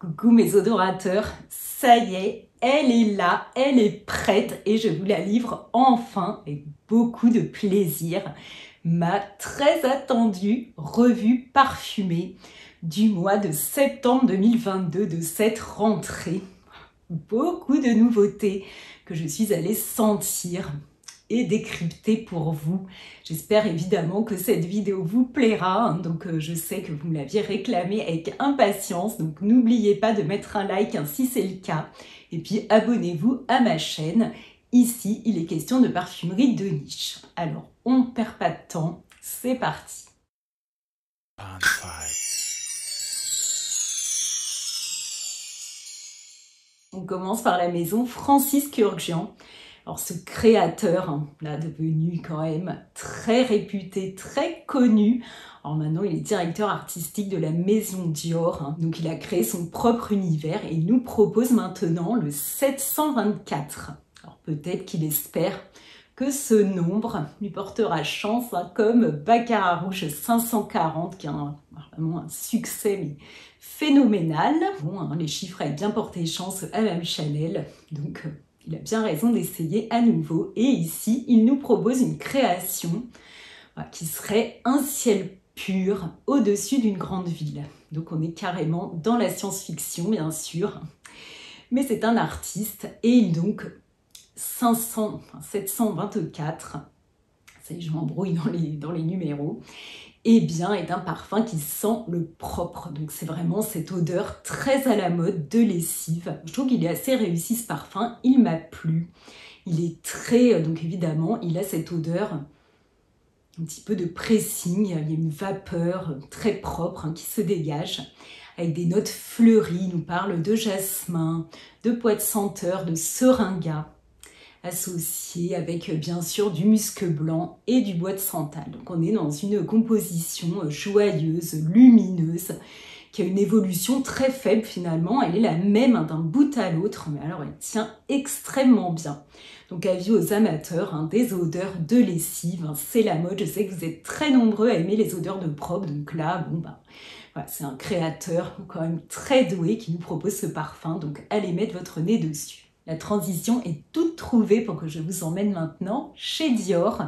Coucou mes odorateurs, ça y est, elle est là, elle est prête et je vous la livre enfin avec beaucoup de plaisir. Ma très attendue revue parfumée du mois de septembre 2022 de cette rentrée. Beaucoup de nouveautés que je suis allée sentir et décrypter pour vous. J'espère évidemment que cette vidéo vous plaira, donc je sais que vous me l'aviez réclamé avec impatience, donc n'oubliez pas de mettre un like si c'est le cas, et puis abonnez-vous à ma chaîne. Ici, il est question de parfumerie de niche. Alors, on ne perd pas de temps, c'est parti. On commence par la maison Francis Kurkdjian. Alors ce créateur, là devenu quand même très réputé, très connu, alors maintenant il est directeur artistique de la maison Dior, donc il a créé son propre univers et il nous propose maintenant le 724. Alors peut-être qu'il espère que ce nombre lui portera chance, comme Baccarat Rouge 540 qui a vraiment un succès mais phénoménal. Bon, les chiffres avaient bien porté chance à Mme Chanel, donc il a bien raison d'essayer à nouveau. Et ici, il nous propose une création qui serait un ciel pur au-dessus d'une grande ville. Donc on est carrément dans la science-fiction, bien sûr. Mais c'est un artiste et donc 724, ça y est, je m'embrouille dans les numéros, et bien est un parfum qui sent le propre. Donc c'est vraiment cette odeur très à la mode de lessive. Je trouve qu'il est assez réussi ce parfum, il m'a plu. Il est très, donc évidemment, il a cette odeur un petit peu de pressing, il y a une vapeur très propre qui se dégage, avec des notes fleuries, il nous parle de jasmin, de pois de senteur, de seringa, associé avec bien sûr du musc blanc et du bois de santal. Donc on est dans une composition joyeuse, lumineuse, qui a une évolution très faible finalement. Elle est la même d'un bout à l'autre, mais alors elle tient extrêmement bien. Donc avis aux amateurs des odeurs de lessive, c'est la mode. Je sais que vous êtes très nombreux à aimer les odeurs de propre, donc là, bon bah, voilà, c'est un créateur quand même très doué qui nous propose ce parfum, donc allez mettre votre nez dessus. La transition est toute trouvée pour que je vous emmène maintenant chez Dior.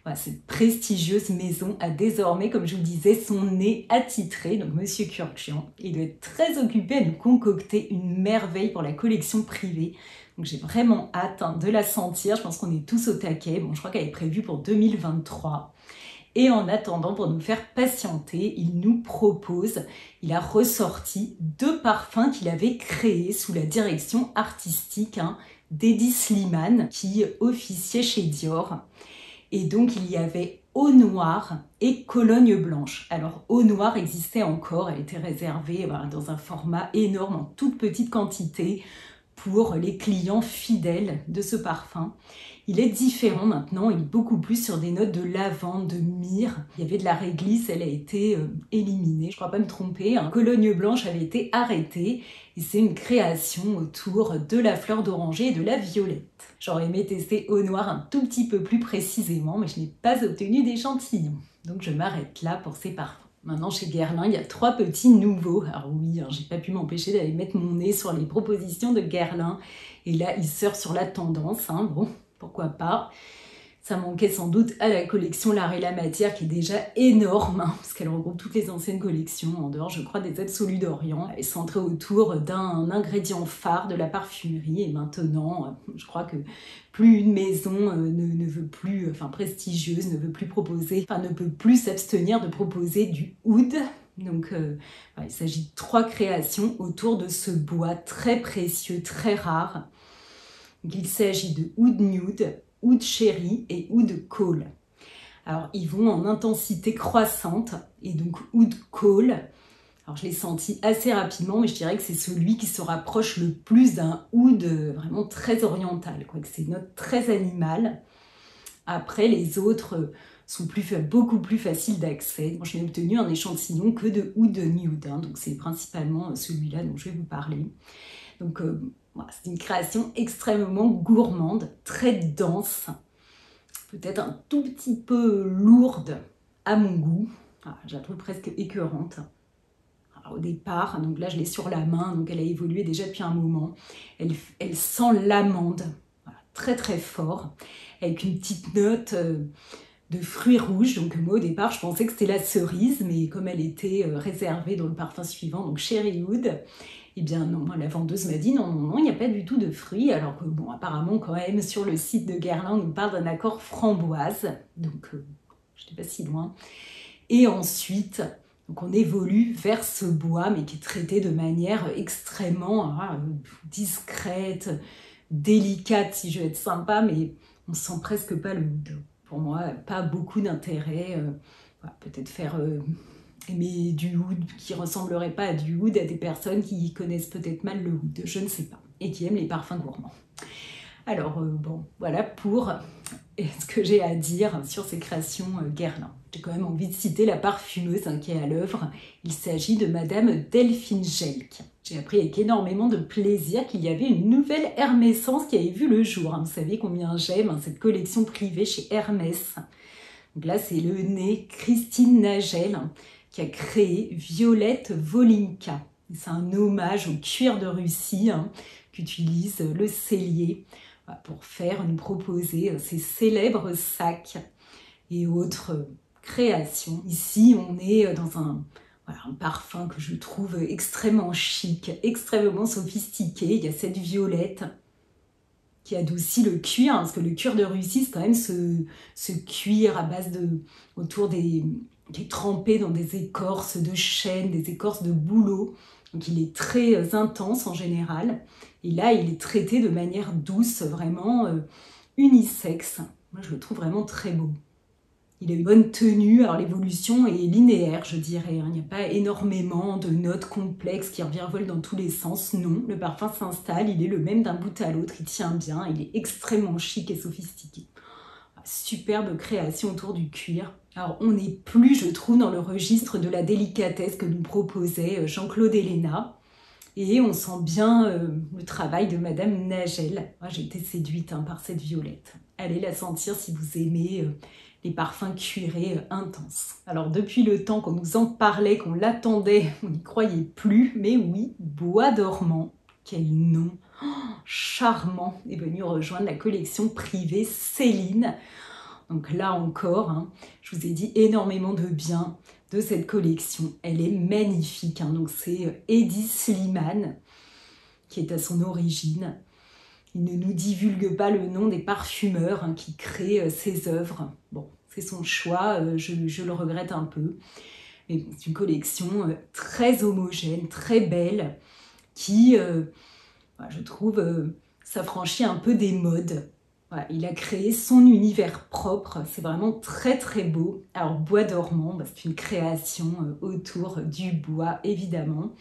Voilà, cette prestigieuse maison a désormais, comme je vous disais, son nez attitré, donc Monsieur Kurkdjian. Il doit être très occupé à nous concocter une merveille pour la collection privée. Donc j'ai vraiment hâte de la sentir, je pense qu'on est tous au taquet. Bon, je crois qu'elle est prévue pour 2023. Et en attendant, pour nous faire patienter, il nous propose, il a ressorti 2 parfums qu'il avait créés sous la direction artistique d'Hedi Slimane, qui officiait chez Dior. Et donc, il y avait Eau Noire et Cologne Blanche. Alors, Eau Noire existait encore, elle était réservée dans un format énorme, en toute petite quantité, pour les clients fidèles de ce parfum. Il est différent maintenant, il est beaucoup plus sur des notes de lavande, de myrrhe. Il y avait de la réglisse, elle a été éliminée, je ne crois pas me tromper. Cologne Blanche avait été arrêtée et c'est une création autour de la fleur d'oranger et de la violette. J'aurais aimé tester Eau Noire un tout petit peu plus précisément, mais je n'ai pas obtenu d'échantillon. Donc je m'arrête là pour ces parfums. Maintenant, chez Guerlain, il y a 3 petits nouveaux. Alors oui, j'ai pas pu m'empêcher d'aller mettre mon nez sur les propositions de Guerlain. Et là, il surfe sur la tendance. Bon, pourquoi pas. Ça manquait sans doute à la collection L'Art et la Matière, qui est déjà énorme, parce qu'elle regroupe toutes les anciennes collections, en dehors, je crois, des Absolus d'Orient. Elle est centrée autour d'un ingrédient phare de la parfumerie. Et maintenant, je crois que plus une maison ne veut plus, prestigieuse, ne veut plus proposer, ne peut plus s'abstenir de proposer du oud. Donc, il s'agit de 3 créations autour de ce bois très précieux, très rare. Donc, il s'agit de oud nude, oud cherry et oud coal. Alors, ils vont en intensité croissante et donc oud coal. Alors, je l'ai senti assez rapidement, mais je dirais que c'est celui qui se rapproche le plus d'un oud vraiment très oriental, que c'est une note très animale. Après, les autres sont beaucoup plus faciles d'accès. Je n'ai obtenu un échantillon que de oud nude, donc c'est principalement celui-là dont je vais vous parler. Donc, c'est une création extrêmement gourmande, très dense, peut-être un tout petit peu lourde à mon goût. Je la trouve presque écœurante. Alors, au départ, donc là je l'ai sur la main, donc elle a évolué déjà depuis un moment. Elle sent l'amande, voilà, très très fort, avec une petite note de fruits rouges. Donc moi au départ je pensais que c'était la cerise, mais comme elle était réservée dans le parfum suivant, donc Cherry Wood, eh bien non, la vendeuse m'a dit non, non, non, il n'y a pas du tout de fruits, alors que bon, apparemment quand même sur le site de Guerlain, on nous parle d'un accord framboise, donc je n'étais pas si loin. Et ensuite, donc on évolue vers ce bois, mais qui est traité de manière extrêmement discrète, délicate, si je veux être sympa, mais on sent presque pas le oud. Pour moi, pas beaucoup d'intérêt. Voilà, peut-être faire aimer du oud qui ressemblerait pas à du oud à des personnes qui connaissent peut-être mal le oud, je ne sais pas, et qui aiment les parfums gourmands. Alors bon, voilà pour ce que j'ai à dire sur ces créations Guerlain. J'ai quand même envie de citer la parfumeuse qui est à l'œuvre. Il s'agit de Madame Delphine Jelk. J'ai appris avec énormément de plaisir qu'il y avait une nouvelle Hermessence qui avait vu le jour. Vous savez combien j'aime cette collection privée chez Hermès. Donc là, c'est le nez Christine Nagel qui a créé Violette Volinka. C'est un hommage au cuir de Russie qu'utilise le cellier pour nous proposer ces célèbres sacs et autres créations. Ici, on est dans un parfum que je trouve extrêmement chic, extrêmement sophistiqué. Il y a cette violette qui adoucit le cuir, parce que le cuir de Russie, c'est quand même ce cuir à base qui est trempé dans des écorces de chêne, des écorces de bouleau. Donc il est très intense en général. Et là, il est traité de manière douce, vraiment unisexe. Moi, je le trouve vraiment très beau. Il a une bonne tenue, alors l'évolution est linéaire, je dirais. Il n'y a pas énormément de notes complexes qui revirevolent dans tous les sens. Non, le parfum s'installe, il est le même d'un bout à l'autre, il tient bien, il est extrêmement chic et sophistiqué. Superbe création autour du cuir. Alors, on n'est plus, je trouve, dans le registre de la délicatesse que nous proposait Jean-Claude Ellena. Et on sent bien le travail de Madame Nagel. Moi, j'ai été séduite par cette violette. Allez la sentir si vous aimez les parfums cuirés intenses. Alors, depuis le temps qu'on nous en parlait, qu'on l'attendait, on n'y croyait plus. Mais oui, Bois dormant, quel nom charmant, est venu rejoindre la collection privée Céline. Donc là encore, je vous ai dit énormément de bien de cette collection. Elle est magnifique. Donc c'est Hedi Slimane qui est à son origine. Il ne nous divulgue pas le nom des parfumeurs qui créent ses œuvres. Bon, c'est son choix, je le regrette un peu. Mais c'est une collection très homogène, très belle, qui, je trouve, s'affranchit un peu des modes. Voilà, il a créé son univers propre, c'est vraiment très très beau. Alors Bois dormant, c'est une création autour du bois évidemment,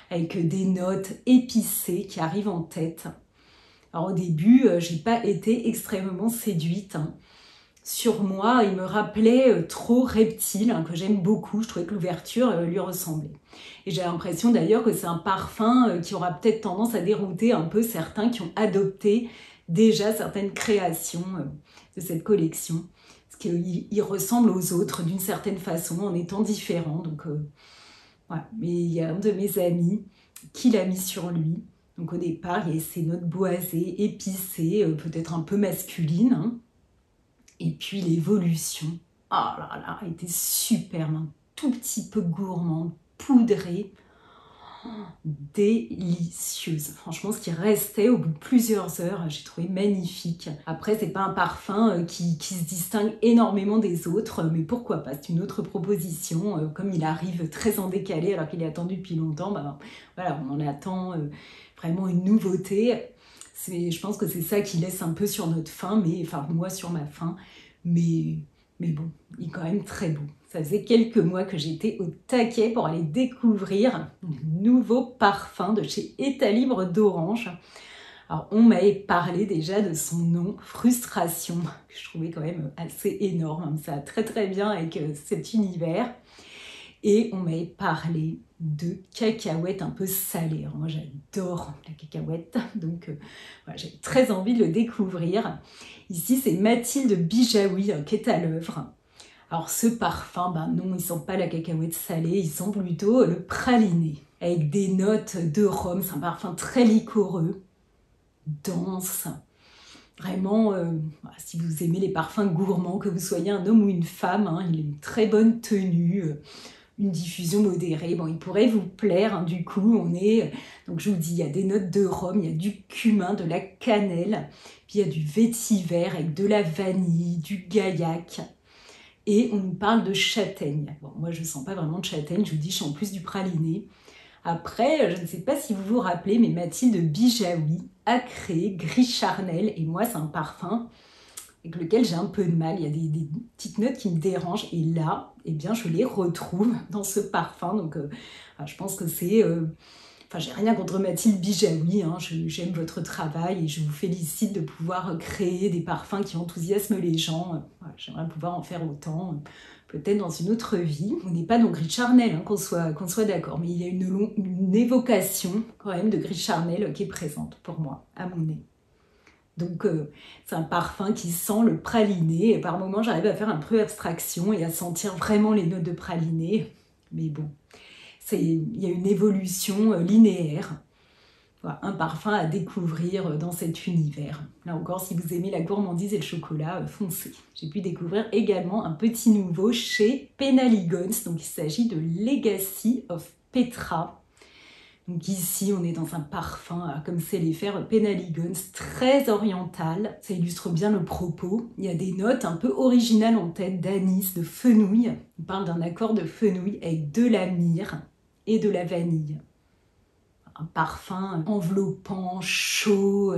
avec des notes épicées qui arrivent en tête. Alors au début, j'ai pas été extrêmement séduite. Sur moi, il me rappelait trop Reptile, que j'aime beaucoup. Je trouvais que l'ouverture lui ressemblait. Et j'ai l'impression d'ailleurs que c'est un parfum qui aura peut-être tendance à dérouter un peu certains qui ont adopté déjà certaines créations de cette collection. Parce qu'il ressemble aux autres d'une certaine façon en étant différent. Donc voilà. Mais il y a un de mes amis qui l'a mis sur lui. Donc au départ, il y a ces notes boisées, épicées, peut-être un peu masculines. Et puis l'évolution, oh là là, a été superbe, un tout petit peu gourmande, poudrée, délicieuse. Franchement, ce qui restait au bout de plusieurs heures, j'ai trouvé magnifique. Après, c'est pas un parfum qui se distingue énormément des autres, mais pourquoi pas, c'est une autre proposition. Comme il arrive très en décalé alors qu'il est attendu depuis longtemps, voilà, on en attend vraiment une nouveauté. Je pense que c'est ça qui laisse un peu sur notre faim, enfin moi sur ma faim, mais bon, il est quand même très beau. Ça faisait quelques mois que j'étais au taquet pour aller découvrir un nouveau parfum de chez État Libre d'Orange. Alors on m'avait parlé déjà de son nom, Frustration, que je trouvais quand même assez énorme, ça va très très bien avec cet univers. Et on m'avait parlé de cacahuètes un peu salées. Alors moi j'adore la cacahuète, donc voilà, j'ai très envie de le découvrir. Ici c'est Mathilde Bijaoui qui est à l'œuvre. Alors ce parfum, ben non, il sent pas la cacahuète salée, il sent plutôt le praliné, avec des notes de rhum. C'est un parfum très liquoreux, dense. Vraiment, si vous aimez les parfums gourmands, que vous soyez un homme ou une femme, hein, il a une très bonne tenue, une diffusion modérée. Bon, il pourrait vous plaire, hein, du coup, donc je vous dis, il y a des notes de rhum, il y a du cumin, de la cannelle, puis il y a du vétiver avec de la vanille, du gaillac. Et on nous parle de châtaigne. Bon, moi, je ne sens pas vraiment de châtaigne, je vous dis, je sens plus du praliné. Après, je ne sais pas si vous vous rappelez, mais Mathilde Bijaoui a créé Gris Charnel. Et moi, c'est un parfum avec lequel j'ai un peu de mal. Il y a des petites notes qui me dérangent. Et là, eh bien, je les retrouve dans ce parfum. Donc, je pense que c'est... Enfin, j'ai rien contre Mathilde Bijaoui, hein. J'aime votre travail et je vous félicite de pouvoir créer des parfums qui enthousiasment les gens. Voilà, j'aimerais pouvoir en faire autant, peut-être dans une autre vie. On n'est pas dans Gris Charnel, hein, qu'on soit d'accord, mais il y a une évocation quand même de Gris Charnel qui est présente pour moi, à mon nez. Donc c'est un parfum qui sent le praliné et par moments j'arrive à faire un peu abstraction et à sentir vraiment les notes de praliné, mais bon. Il y a une évolution linéaire, voilà, un parfum à découvrir dans cet univers. Là encore, si vous aimez la gourmandise et le chocolat, foncez. J'ai pu découvrir également un petit nouveau chez Penhaligon's, donc il s'agit de Legacy of Petra. Donc ici, on est dans un parfum, comme c'est les faire Penhaligon's, très oriental. Ça illustre bien le propos. Il y a des notes un peu originales en tête, d'anis, de fenouil. On parle d'un accord de fenouil avec de la myrrhe et de la vanille. Un parfum enveloppant, chaud,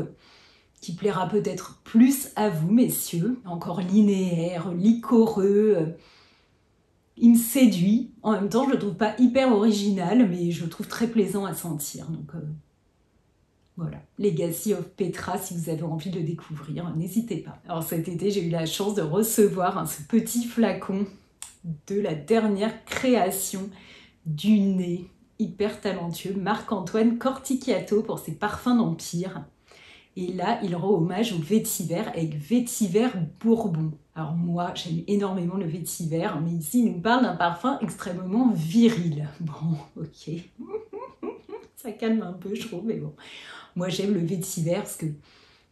qui plaira peut-être plus à vous, messieurs. Encore linéaire, liquoreux. Il me séduit. En même temps, je le trouve pas hyper original, mais je le trouve très plaisant à sentir. Donc voilà, Legacy of Petra, si vous avez envie de le découvrir, n'hésitez pas. Alors cet été, j'ai eu la chance de recevoir ce petit flacon de la dernière création du nez hyper talentueux, Marc-Antoine Corticchiato pour ses parfums d'Empire. Et là, il rend hommage au vétiver avec vétiver Bourbon. Alors moi, j'aime énormément le vétiver, mais ici, il nous parle d'un parfum extrêmement viril. Bon, ok. Ça calme un peu, je trouve, mais bon. Moi, j'aime le vétiver parce qu'il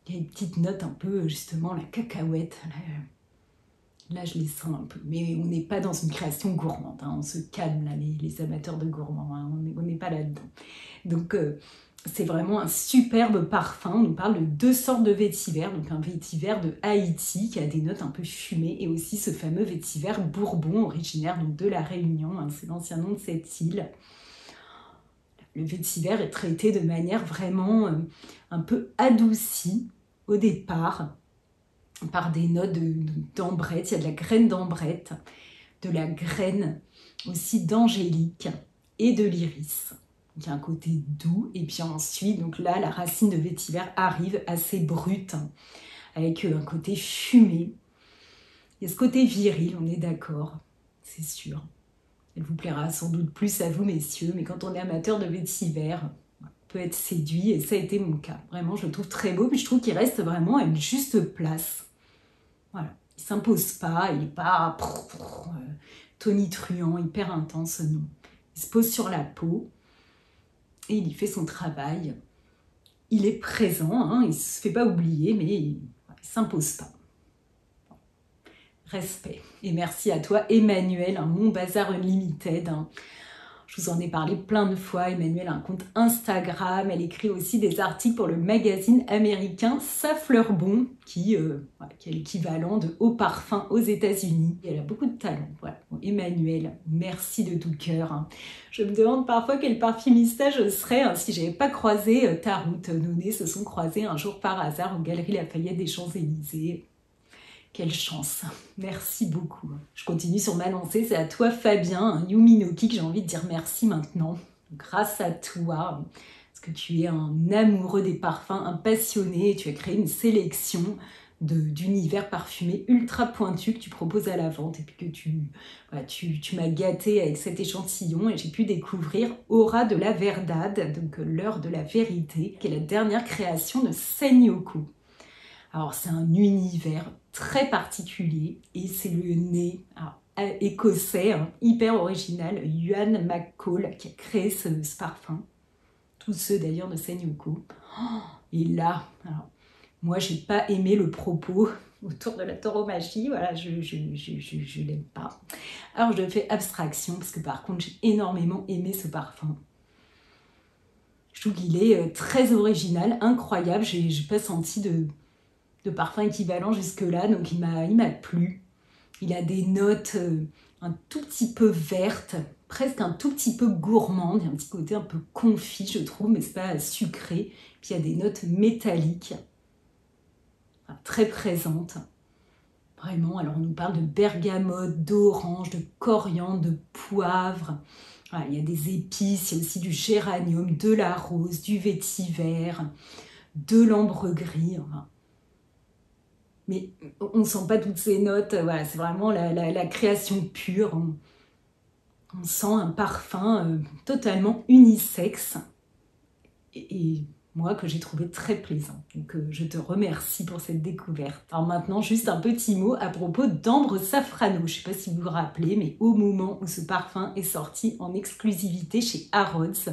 y a une petite note un peu, justement, la cacahuète. Là, je les sens un peu. Mais on n'est pas dans une création gourmande, hein. On se calme, là, les amateurs de gourmands. Hein. On n'est pas là-dedans. Donc, c'est vraiment un superbe parfum. On nous parle de 2 sortes de vétiver. Donc, un vétiver de Haïti qui a des notes un peu fumées et aussi ce fameux vétiver Bourbon, originaire donc, de la Réunion. Hein. C'est l'ancien nom de cette île. Le vétiver est traité de manière vraiment un peu adoucie au départ, par des notes d'ambrette. Il y a de la graine d'ambrette, de la graine aussi d'angélique et de l'iris. Il y a un côté doux et puis ensuite, donc là, la racine de vétiver arrive assez brute, avec un côté fumé. Il y a ce côté viril, on est d'accord, c'est sûr. Elle vous plaira sans doute plus à vous, messieurs, mais quand on est amateur de vétiver, on peut être séduit et ça a été mon cas. Vraiment, je le trouve très beau, mais je trouve qu'il reste vraiment à une juste place. Voilà, il ne s'impose pas, il n'est pas tonitruant, hyper intense, non. Il se pose sur la peau et il y fait son travail. Il est présent, hein, il ne se fait pas oublier, mais il ne s'impose pas. Respect. Et merci à toi, Emmanuel, Mon Bazar Unlimited. Je vous en ai parlé plein de fois. Emmanuel a un compte Instagram. Elle écrit aussi des articles pour le magazine américain Ça Fleur Bon, qui est l'équivalent de Haut Parfum aux États-Unis. Elle a beaucoup de talent. Voilà. Bon, Emmanuel, merci de tout cœur. Je me demande parfois quel parfumista je serais si je n'avais pas croisé ta route. Nos nez se sont croisés un jour par hasard aux Galeries Lafayette des Champs-Élysées. Quelle chance, merci beaucoup. Je continue sur ma lancée, c'est à toi Fabien, un Yuminoki que j'ai envie de dire merci maintenant. Grâce à toi, parce que tu es un amoureux des parfums, un passionné, et tu as créé une sélection d'univers parfumés ultra pointus que tu proposes à la vente et puis que tu m'as gâté avec cet échantillon et j'ai pu découvrir Aura de la Verdade, donc l'heure de la vérité, qui est la dernière création de Senyoku. Alors c'est un univers très particulier et c'est le nez. Alors, écossais, hein, hyper original, Ewan McCall, qui a créé ce parfum. Tous ceux d'ailleurs de Senoko. Et là, alors, moi j'ai pas aimé le propos autour de la tauromachie, voilà, je l'aime pas. Alors je fais abstraction, parce que par contre j'ai énormément aimé ce parfum. Je trouve qu'il est très original, incroyable, j'ai pas senti de parfum équivalent jusque-là, donc il m'a plu. Il a des notes un tout petit peu vertes, presque un tout petit peu gourmandes, il y a un petit côté un peu confit je trouve, mais c'est pas sucré. Puis il y a des notes métalliques, enfin, très présentes. Vraiment, alors on nous parle de bergamote, d'orange, de coriandre, de poivre. Voilà, il y a des épices, il y a aussi du géranium, de la rose, du vétiver, de l'ambre gris. Enfin. Mais on ne sent pas toutes ces notes, voilà, c'est vraiment la création pure. On sent un parfum totalement unisexe et moi que j'ai trouvé très plaisant. Donc je te remercie pour cette découverte. Alors maintenant, juste un petit mot à propos d'Ambre Safrano. Je ne sais pas si vous vous rappelez, mais au moment où ce parfum est sorti en exclusivité chez Harrods,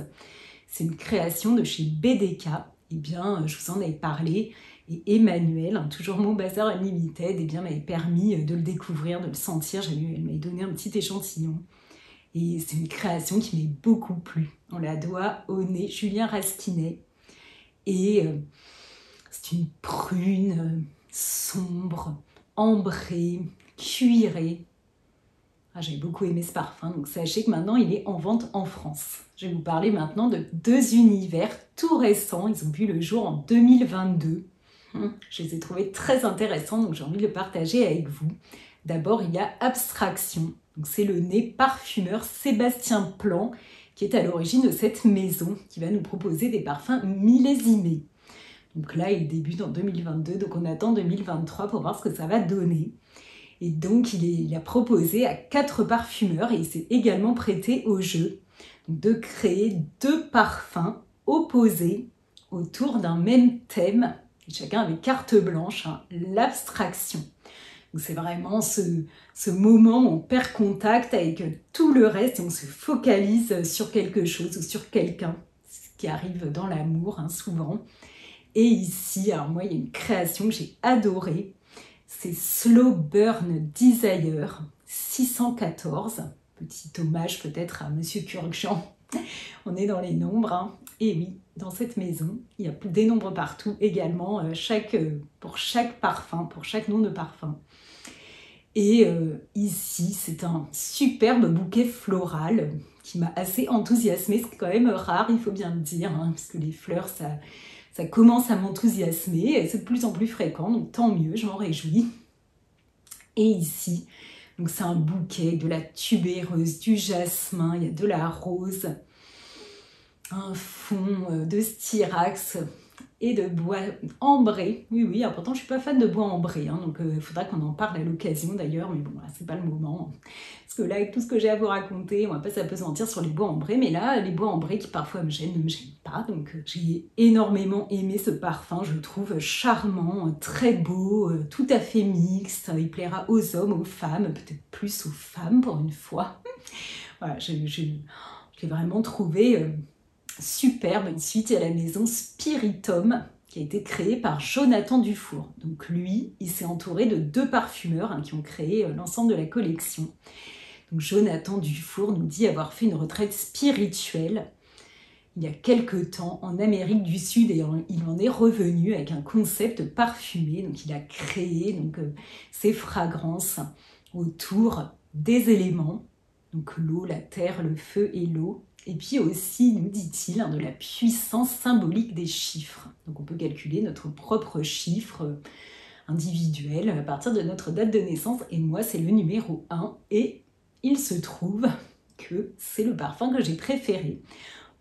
c'est une création de chez BDK. Eh bien, je vous en avais parlé. Et Emmanuel, toujours mon bazar unlimited, eh bien, m'avait permis de le découvrir, de le sentir. Elle m'avait donné un petit échantillon. Et c'est une création qui m'est beaucoup plu. On la doit au nez Julien Rastinet. Et c'est une prune sombre, ambrée, cuirée. Ah, j'ai beaucoup aimé ce parfum, donc sachez que maintenant il est en vente en France. Je vais vous parler maintenant de deux univers tout récents. Ils ont vu le jour en 2022. Je les ai trouvés très intéressants, donc j'ai envie de le partager avec vous. D'abord, il y a Abstraction. C'est le nez parfumeur Sébastien Plan qui est à l'origine de cette maison, qui va nous proposer des parfums millésimés. Donc là, il débute en 2022, donc on attend 2023 pour voir ce que ça va donner. Et donc, il a proposé à 4 parfumeurs, et il s'est également prêté au jeu, de créer 2 parfums opposés autour d'un même thème, chacun avec carte blanche, hein, l'abstraction. C'est vraiment ce moment où on perd contact avec tout le reste et on se focalise sur quelque chose ou sur quelqu'un, ce qui arrive dans l'amour hein, souvent. Et ici, alors moi, il y a une création que j'ai adorée, c'est Slow Burn Desire 614. Petit hommage peut-être à Monsieur Kurkjean. On est dans les nombres. Hein. Et oui, dans cette maison, il y a des nombres partout également, pour chaque parfum, pour chaque nom de parfum. Et ici, c'est un superbe bouquet floral qui m'a assez enthousiasmée. C'est quand même rare, il faut bien le dire, hein, parce que les fleurs, ça commence à m'enthousiasmer. C'est de plus en plus fréquent, donc tant mieux, je m'en réjouis. Et ici, donc c'est un bouquet, de la tubéreuse, du jasmin, il y a de la rose, un fond de styrax et de bois ambré. Oui, alors pourtant je suis pas fan de bois ambré, hein, donc il faudra qu'on en parle à l'occasion d'ailleurs, mais bon, là c'est pas le moment. Parce que là, avec tout ce que j'ai à vous raconter, on va pas s'apesantir sur les bois ambrés, mais là, les bois ambrés qui parfois me gênent, ne me gênent pas. Donc j'ai énormément aimé ce parfum, je le trouve charmant, très beau, tout à fait mixte. Il plaira aux hommes, aux femmes, peut-être plus aux femmes pour une fois. Voilà, je l'ai vraiment trouvé superbe, une suite à la maison Spiritum qui a été créée par Jonathan Dufour. Donc lui, il s'est entouré de 2 parfumeurs hein, qui ont créé l'ensemble de la collection. Donc Jonathan Dufour nous dit avoir fait une retraite spirituelle il y a quelques temps en Amérique du Sud et il en est revenu avec un concept parfumé. Donc il a créé ses fragrances autour des éléments, donc l'eau, la terre, le feu et l'eau. Et puis aussi, nous dit-il, hein, de la puissance symbolique des chiffres. Donc on peut calculer notre propre chiffre individuel à partir de notre date de naissance. Et moi, c'est le numéro 1. Et il se trouve que c'est le parfum que j'ai préféré.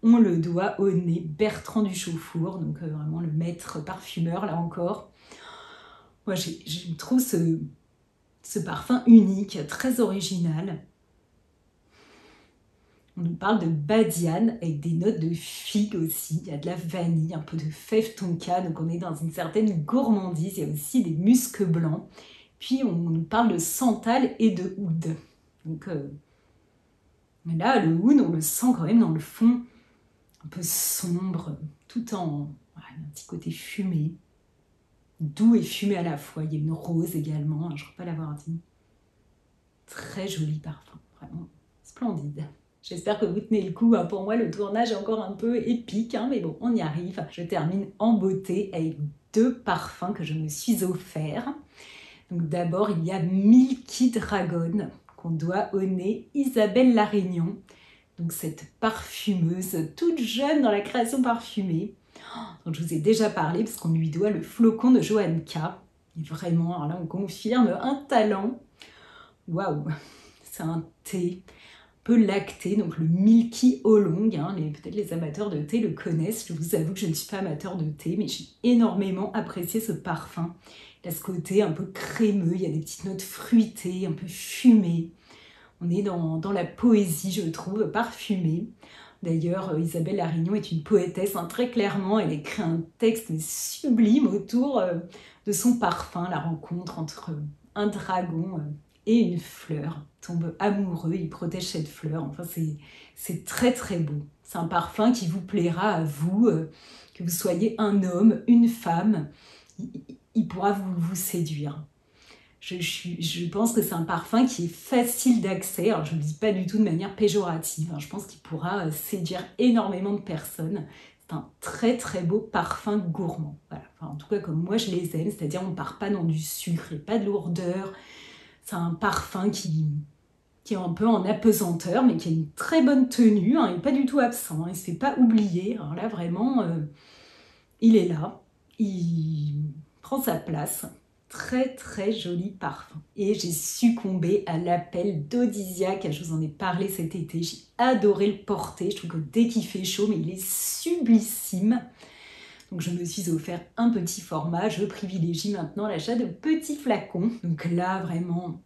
On le doit au nez Bertrand Duchaufour, donc vraiment le maître parfumeur, là encore. Moi, je trouve ce parfum unique, très original. On nous parle de badiane avec des notes de figue aussi. Il y a de la vanille, un peu de fève tonka, donc on est dans une certaine gourmandise. Il y a aussi des muscs blancs. Puis on nous parle de santal et de oud. Donc mais là, le oud, on le sent quand même dans le fond, un peu sombre, tout en voilà, un petit côté fumé, doux et fumé à la fois. Il y a une rose également, je ne crois pas l'avoir dit. Très joli parfum, vraiment splendide. J'espère que vous tenez le coup. Pour moi, le tournage est encore un peu épique, mais bon, on y arrive. Je termine en beauté avec 2 parfums que je me suis offert. Donc d'abord, il y a Milky Dragon, qu'on doit au nez Isabelle Larignon. Donc cette parfumeuse toute jeune dans la création parfumée. Donc je vous ai déjà parlé parce qu'on lui doit le flocon de Johann K. Et vraiment, alors là on confirme un talent. Waouh, c'est un thé un peu lacté, donc le Milky Oolong. Peut-être les amateurs de thé le connaissent. Je vous avoue que je ne suis pas amateur de thé, mais j'ai énormément apprécié ce parfum. Il a ce côté un peu crémeux, il y a des petites notes fruitées, un peu fumées. On est dans la poésie, je trouve, parfumée. D'ailleurs, Isabelle Larignon est une poétesse, très clairement. Elle écrit un texte sublime autour de son parfum, la rencontre entre un dragon et une fleur. Il tombe amoureux, il protège cette fleur. Enfin, c'est très très beau. C'est un parfum qui vous plaira à vous, que vous soyez un homme, une femme. Il pourra vous séduire. Je pense que c'est un parfum qui est facile d'accès. Alors, je ne le dis pas du tout de manière péjorative. Je pense qu'il pourra séduire énormément de personnes. C'est un très très beau parfum gourmand. Voilà. Enfin, en tout cas, comme moi je les aime, c'est-à-dire on ne part pas dans du sucre et pas de lourdeur. C'est un parfum qui est un peu en apesanteur, mais qui a une très bonne tenue. Il n'est pas du tout absent. Il ne se fait pas oublier. Alors là, vraiment, il est là. Il prend sa place. Très très joli parfum. Et j'ai succombé à l'appel d'Audisiaque. Je vous en ai parlé cet été. J'ai adoré le porter. Je trouve que dès qu'il fait chaud, mais il est sublissime. Donc je me suis offert un petit format. Je privilégie maintenant l'achat de petits flacons. Donc là, vraiment,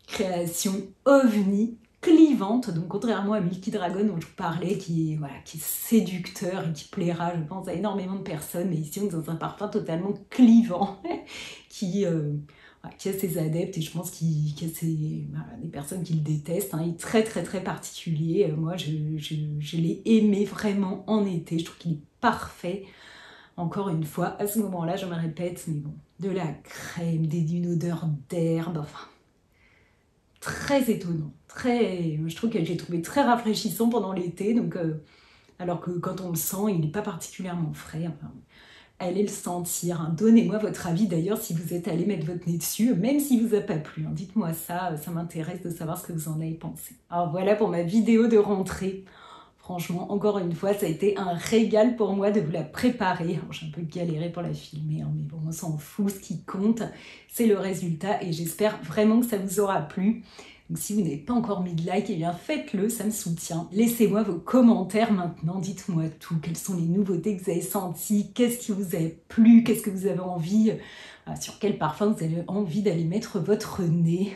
création ovni, clivante. Donc contrairement à Milky Dragon dont je vous parlais, qui est séducteur et qui plaira, je pense, à énormément de personnes. Mais ici, on est dans un parfum totalement clivant qui a ses adeptes et je pense qu'il y a des personnes qui le détestent. Il est très très très particulier. Moi, je l'ai aimé vraiment en été. Je trouve qu'il est parfait. Encore une fois, à ce moment-là, je me répète, mais bon, de la crème, d'une odeur d'herbe, enfin, très étonnant. Je trouve que j'ai trouvé très rafraîchissant pendant l'été, donc alors que quand on le sent, il n'est pas particulièrement frais. Enfin, allez le sentir. Donnez-moi votre avis d'ailleurs si vous êtes allé mettre votre nez dessus, même s'il ne vous a pas plu. Dites-moi ça m'intéresse de savoir ce que vous en avez pensé. Alors voilà pour ma vidéo de rentrée. Franchement, encore une fois, ça a été un régal pour moi de vous la préparer. J'ai un peu galéré pour la filmer, mais bon, on s'en fout. Ce qui compte, c'est le résultat et j'espère vraiment que ça vous aura plu. Donc si vous n'avez pas encore mis de like, bien faites-le, ça me soutient. Laissez-moi vos commentaires maintenant, dites-moi tout. Quelles sont les nouveautés que vous avez senties? Qu'est-ce qui vous a plu? Qu'est-ce que vous avez envie? Sur quel parfum vous avez envie d'aller mettre votre nez?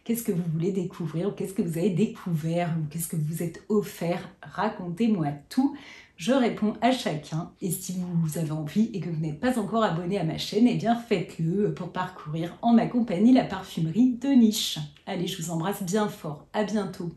Qu'est-ce que vous voulez découvrir? Ou qu'est-ce que vous avez découvert? Ou qu'est-ce que vous êtes offert? Racontez-moi tout. Je réponds à chacun. Et si vous avez envie et que vous n'êtes pas encore abonné à ma chaîne, bien faites-le pour parcourir en ma compagnie la parfumerie de niche. Allez, je vous embrasse bien fort. À bientôt.